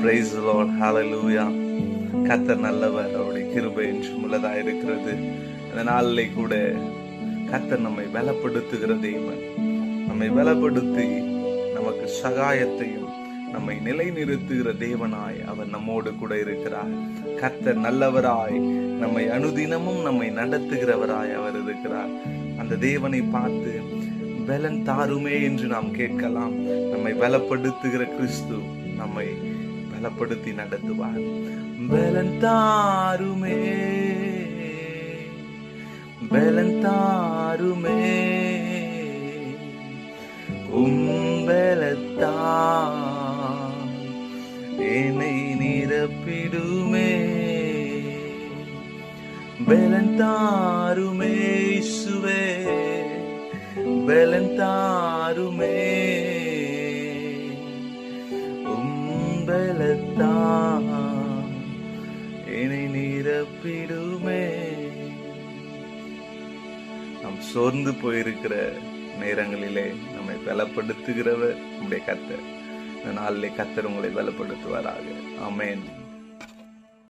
Praise the Lord. Hallelujah. கர்த்தர் நல்லவர், அவருடைய கிருபை என்றும் உள்ளதாக இருக்கிறது. அந்த நாளிலே கூட கர்த்தர் நம்மை பலப்படுத்துகிற தேவன், நம்மை பலப்படுத்தி நமக்கு சகாயத்தையும் நம்மை நிலைநிறுத்துகிற தேவனாய் அவர் நம்மோடு கூட இருக்கிறார். கர்த்தர் நல்லவராய் நம்மை அனுதினமும் நம்மை நடத்துகிறவராய் அவர் இருக்கிறார். அந்த தேவனை பார்த்து பலன் தாருமே என்று நாம் கேட்கலாம். நம்மை பலப்படுத்துகிற கிறிஸ்து நம்மை பலப்படுத்தி நடத்துவார். பலன் தாருமே, பலன் தாருமே, பலத்தான் என்னை நிரப்பிடுமே. பலன் தாருமே இயேசுவே, பலன் தாருமே, பலத்தான் என்னை நிரப்பிடுமே. நாம் சோர்ந்து போயிருக்கிற நேரங்களிலே நம்மை பலப்படுத்துகிறவர் நம்முடைய கர்த்தர். இந்த நாளிலே கர்த்தர் உங்களை பலப்படுத்துவாராக. ஆமென்.